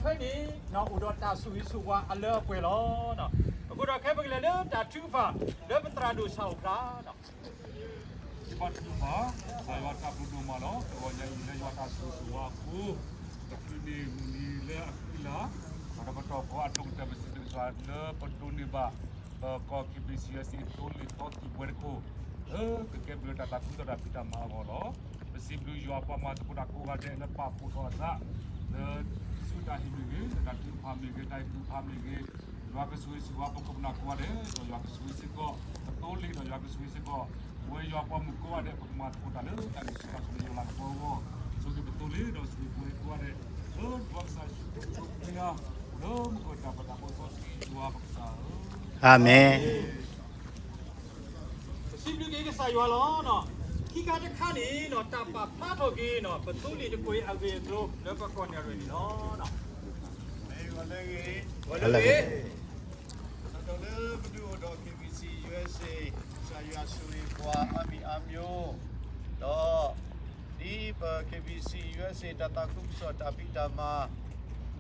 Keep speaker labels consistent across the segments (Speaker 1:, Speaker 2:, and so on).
Speaker 1: ထွေးနေနော်ဥတော်တာဆူရီဆူဝါအလဲပွေလောနော်အခုတော့ခဲပကလေးလေတာထူဖာလေပတရာဒိုဆောက်တာနော်ဒီပတ်တူမာဆိုင်ဝါတာပလူဒိုမာနော်တော့ညနေရွာတာဆူဆူဝါကူတခုနေမူနီလေအီလာဘာကတော့ကောအတုံးတမစစ်စွာလေပတူနေပါကောကိပစီစီတိုလီတော့ဒီဘွယ်ကိုque blu ta ta kuta pita ma golo si blu yo apa ma tu da ko ga de na pa pu tho sa ne su ta hi mi ge ta tu pha mi ge tai tu pha mi ge yo ka su si wa pa ko na ko de to yo ka su si ko to li to yo ka su si ko we yo apa mu ko de ko ma tu ta le ta ni su ka su yo la ko go so ke to li do su ko de do sa su ni na do mu ko ta pa ta ko so si wa pa sa
Speaker 2: Amen.
Speaker 1: စီလူကေကဆာရွာလောနော်ခိကားတစ်ခါနေနော်တပဖားထုတ်ကေနော်ပတူလီတကိုအဝေတို့လောပကောနေရနေနော်နော်အေးဝလေကြီးဝလေကြီးတော်လေဘဒူတော့ KBC USA ဆာရွာဆူရီကွာအမီအမျိုးတော့ဒီပ KBC USA တတခုစောတပိတမ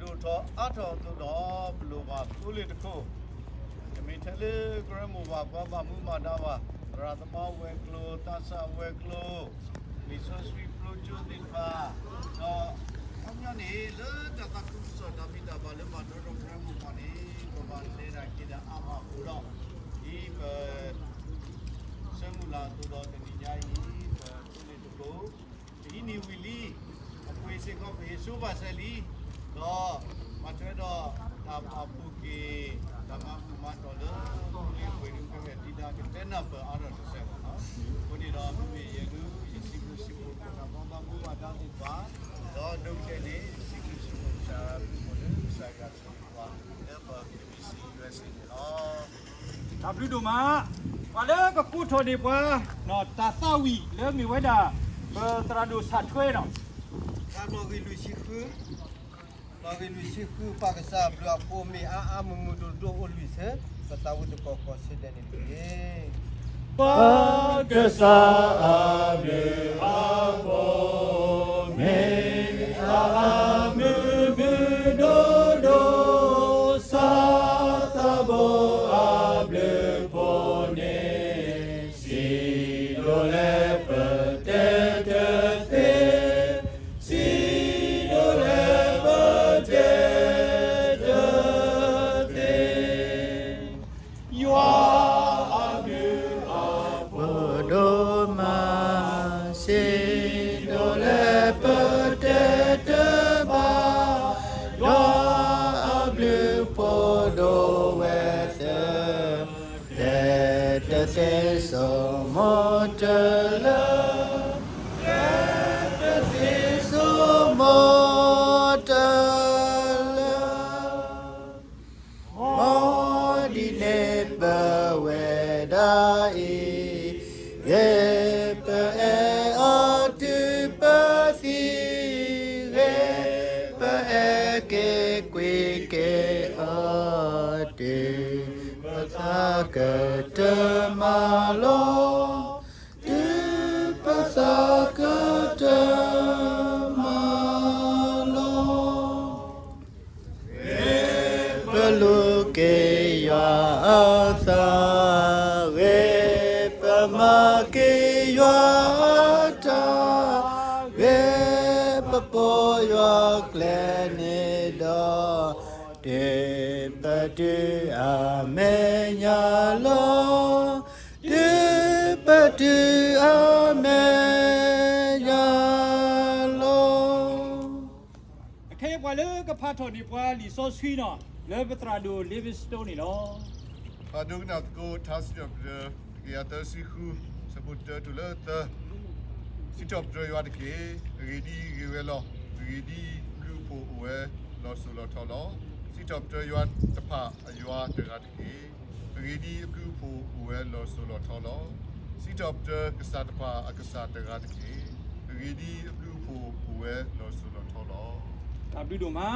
Speaker 1: တို့တော့အထော်တို့တော့ဘလိုပါတူလီတကိုမိထလေဂရမိုဘာဘာမူမာဒါဝါရာသမဝဲကလိုတဆာဝဲကလိုမီဆိုစဝီပလိုဂျိုဒင်ပါတော့အမြနေလေတတခုစောတပိတပါလေမတော်တော်ဂရမိုဘာနေဘာလေရာကိဒါအမဘူတော့ဒီဆမူလာတို့တော့တတိညာကြီးတူနေတကိုဒီနီဝီလီအပွေစေကောဘေဆိုပါဆလီတော့မတော်တော့တာအပူကေဒါမှမတော်လို့ဒီဝေဒီကဲဒီတာကတဲ့နံပါတ်အားတော့ဆက်ပါနော်ဘုဒီတော့မြေရကူစီကူစီကိုကဘာဘာဘူပါတောင်းဒီပါတော့ဒုတ်တဲ့နေစီကူစီကိုစာဘုဒ္ဓဆာကဆိုပါတော့ပါ KBC USA နော် W တို့မှာဘာလဲကပူထော်ဒီပွားနော်တာသဝီလဲမြေဝဲတာဘတရာဒိုဆတ်ထွဲတော့
Speaker 3: Kalau gilu siku, kalau gilu siku paksa belah pomi mengudul dua ulus ketahu tu kau sedang itu.
Speaker 2: Paksa abe apo me ame bedodo sa tabo able pone si dole petete so much love so much love more the neighbor where die to pasi ke quick Ketemalo di pasar ketemalo perlu kaya asa pemake yata pepoyo kleneda Depati amenyalo Depati amenyalo
Speaker 1: အခေပွားလေကဖတ်တော်ဒီပွားလီဆိုဆွီနော်လေပတရာဒိုလီဗစ်စတိုနီလော
Speaker 4: Aduk nak go tas job de ya tersiku sebut tu le te si job de ya de ke ready rewelo ready group we lo so lo tholo si job de ya tapa ya de ga de ke ready group we lo so lo tholo si job de kasa tapa akasa de ga de ke ready group we lo so lo tholo
Speaker 1: တာပြီးတော့မှာ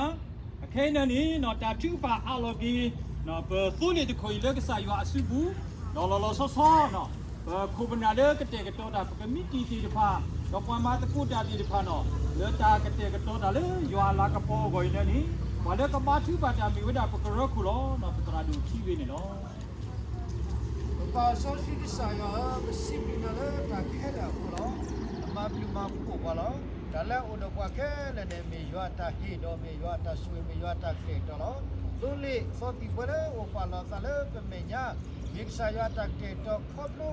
Speaker 1: အခဲနဲ့နီနော်တာတူပါအလော်ဂီနော်ဘသုနေတခွေလက်ကစားရွာအစုဘူးနော်လောဆောဆောနော်ခုပနာလေကတဲ့ကတော့တာပကမီတီတီတဖာတော့ပွားမတကုတာတီတဖာနော်လေတာကတဲ့ကတော့တာလေရွာလာကပေါ်ကိုနေနီ ว่าเด็กก็มาที่บ้านจะมีเวลาประกอบคุล้อเนาะเป็นตราดูที่เวนี่เนาะ
Speaker 3: ပါဆောစီကဆိုင်ရစီပီနလေတာခဲတာကိုတော့မာပလူမာကိုပါလားဒါလည်းဥဒကွာခဲလည်းနေမေရွာတာဟီတော့မေရွာတာဆွေမေရွာတာခဲတော့သူလေစောတိပလေဝပါလာသလေပမေညာမိခစာရွာတာကေတော့ခေါပလူ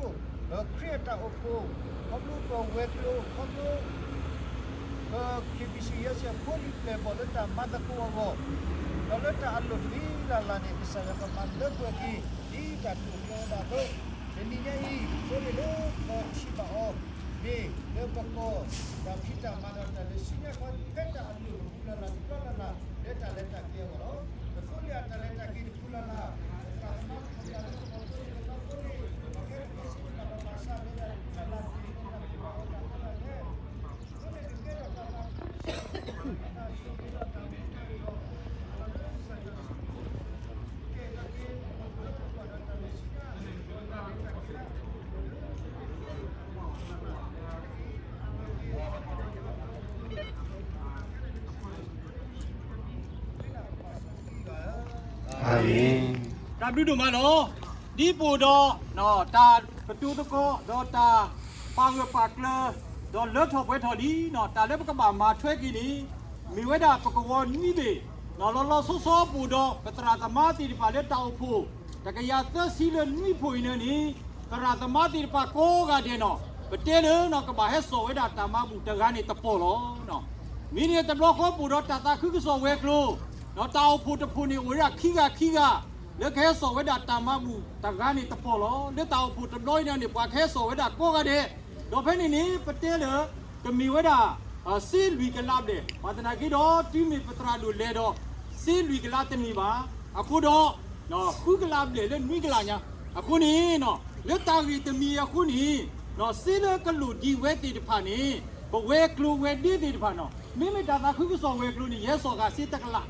Speaker 3: ခရီတာအဖို့ခေါပလူတော့ဝဲကလူခေါပလူကိပစီရစဖိုလီပလေဘောလတာမတ်ကူဝေါတော့လက်တာအလုဒီလာလာနေစာရကမန်လက်ွက်ကြီးဒီတတူပြောတာတော့ဒီနေ့ကြီးဆိုလေတော့ရှိပါအောင်ဒီလေပကောဒါဖိတာမနာတယ်ရှိရခွန်ကတာအလုလာလာလက်တာပြောတော့ဆိုလေတာလက်တာကြီးပူလာလာတာမတ်ကတာတော့ဆိုလေတော့ဆိုလေဘာကဲပါစာလေလာလာဒီကတာပြောတာလည်းဆိုလေကဲတော့တာ
Speaker 2: အာမင်
Speaker 1: ตาดูดูมาเนาะดีปูดอเนาะตาประตูตะโกดอตาปางปากเลดอเลิศทอกไว้ทอดีเนาะตาเล็บกระบะมาช่วยกินนี่มีไว้ดาปกวอนนี่เบเนาะรอๆซ้อๆปูดอปตราตมาติปาเลตาอุพูตะกยาเตสีเลนี่พูอินนี่ตราตมาติปาโกกาเดเนาะปเตเลเนาะกบะเฮโซไว้ดาตามาบูตะกานี่ตะโปโลเนาะมีเนี่ยตะบลอขอปูดอตาคือโซเวกโลเนาะตาอุพูตะพูนี่โอระขี้กาเลือกแค่โซเวดาตามาบูตะกานี่ตะปอลอเลือกตาพูดร้อยเนี่ยนี่กว่าแค่โซเวดาโกกะเดดอกเพนี่นี่ปะเตเลก็มีเวดาซีลุยกะลาบเดมาตนากิดอติมีปตราดูเลดอซีลุยกะลาตมีบาအခုတော့နော်ခုကလာလေနွိကလာညာအခုနီနော်လက်တာကြီးတမီအခုနီနော်စီလကလူဒီဝဲတီတဖာနီဘဝဲကလူဝဲဒီတီတဖာနော်မိမိတာသာခုကစောဝဲကလူနီရဲစောကစီတကလာ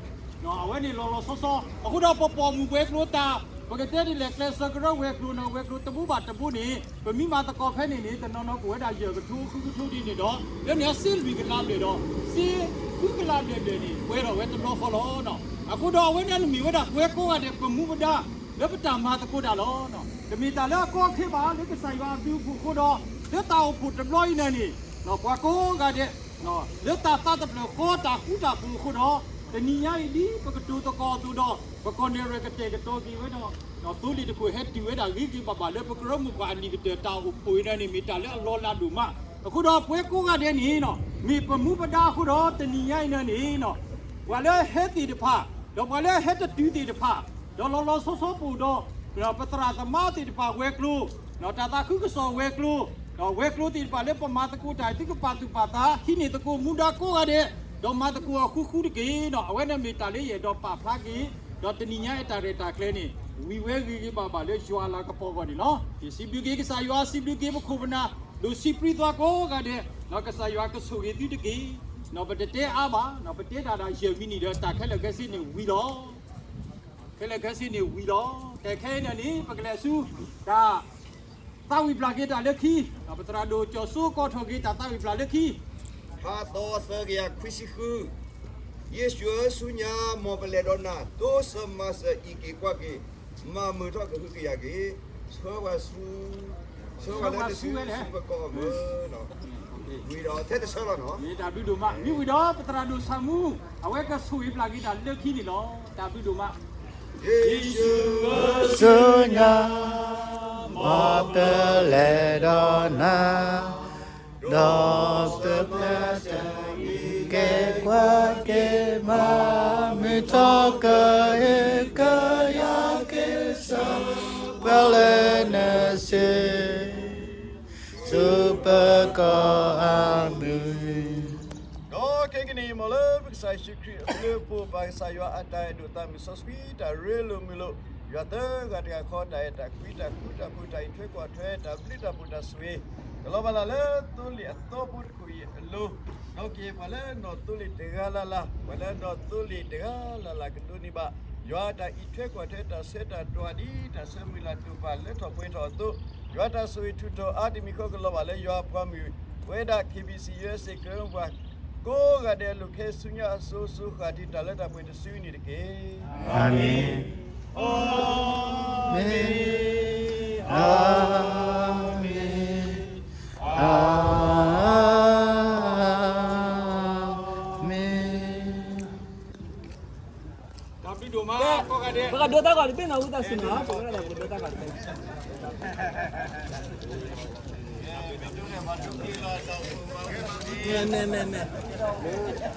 Speaker 1: နော်အဝဲနေလောလောဆောဆောအခုတော့ပေါ်မူဝဲကလူတာပကတဲ့ဒီလက်ကလစကရဝဲကလူနော်ဝဲကလူတပူပါတပူနေပမိမာတကောဖဲနေနေတနော်နော်ကိုဝဲတာရေကထူးခုဒီနေတော့လက်နေစီလူကလာလေတော့စီခုကလာလေနေဝဲတော့ဝဲတလောခေါ်လောနော်အခုတော့ဝဲနေလူမီဝဲတာဝဲကိုကတဲ့ပမှုပဒါလက်ပတာမာတကိုတာလောနော်တမီတာလက်ကိုခေပါလက်ကဆိုင်ပါပြူခုခုတော့လက်တာကိုဖူတပလိုင်းနေနေနော်ကွာကိုကတဲ့နော်လက်တာတာတပလိုကိုတာခုတာခုခုတော့တနီယာဒီပကတူတကောတူတော့ပကောနေရကတဲ့တော့ဒီဝဲတော့နော်သူလီတခုဟက်တီဝဲတာကြီးပါပါလက်ပကရမှုကအနီကတဲ့တာကိုပွေနေနေမီတာလက်လောလာဒူမအခုတော့ပွဲကိုကတဲ့နေနော်မိပမှုပဒါခုတော့တနီယာနေနေနော်ဝါလဲဟက်တီတဖာတော့ဝါလဲဟက်တူတီတဖာတော့လောဆောပူတော့ပတရာသမာတီတဖာဝဲကလူနော်တာတာခုကစောဝဲကလူနော်ဝဲကလူတီတဖာလက်ပမာတကူတိုင်တိကပါတူပါတာခိနေတကူမူဒါကိုကတဲ့တော့မာတကူခုတကေနော်အဝဲနဲ့မီတာလေးရတော့ပါဖလာကြီးတော့တနီညာအတာရတာကလေးနေဝီဝဲကြီးပါပါလေရွာလာကပေါ်ကနေနော်ဒီစီဘီကေကစားရွာစီဘီကေမခုဘနာလူစီပရီသွားကိုကတဲ့နော်ကစားရွာကဆူရီတီတကေနော်ပတဲအားပါနော်ပတဲတာရေမီနေတော့တာခက်လက်ကစီနေဝီတော့ခဲလက်ကစီနေဝီတော့တဲခဲနေနေပကလက်ဆူဒါတာဝီပလာကေတာလက်ခီနော်ပတရာဒိုကျော်ဆူကောထောကေတာတာဝီပလာလက်ခီ
Speaker 3: ဟာတော့စကရခွစီခုယေရှုဆုညာမောပလေဒနာတိုစမစအီကေကွာကေမာမတော့ကခုကရကေဆောဝဆူလည်းဆူဘကောမနော်ဝီတော့တဲ့ဆောလောနော်
Speaker 1: မြေတာဘီဒိုမမြဝီတော့ပတရာဒိုဆာမူအဝဲကဆူဝီပလာကေတာလက်ခီနေလောတာဘီဒိုမ
Speaker 3: ယေရှု
Speaker 2: ဆုညာမောပလေဒေါနာဒေါစပလတ်ကေကွာကေမာမီတောကဧကယာကေသာပလေနစေစုပကောအာမင်
Speaker 3: တော့ကေကနီမလို့ပဆိုင်ရှိခရီလေပူပိုင်ဆိုင်ရအတိုင်ဒူတမီဆော့စပီတာရဲလိုမီလို့ရတဲ့ကတည်းကခေါ်တဲ့တာကွီတာကူတာပူတိုင်ထွဲကွာထွဲတာပလစ်တာပူတာဆွေကလောဘလာလေတူလီအတော့ပူကူရလိုတော့ကေပါလေတော့တူလီတကလာလာပါလေတော့တူလီတကလာလာကတူနီပါရွာတာဤထွဲကွာထွဲတာဆက်တာတွာဒီတာဆမီလာတူပါလေတော့ပွင့်တော်သူရွာတာဆွေထူတော်အာတီမီခောကလောပါလေရွာပွားမီဝဲတာ KBC USA ကရဝါ ကိုကတဲ့လူခဲဆုညာဆူဆူခါဒီတလက်တာပွေတဆူနေတကေ
Speaker 2: အာမင်အာမင်အာမင်အာမင်
Speaker 1: ဒါပြီးတော့မှာကိုကတဲ့
Speaker 5: Baka dota ka, pina uta suna. Baka na dota ka. Me.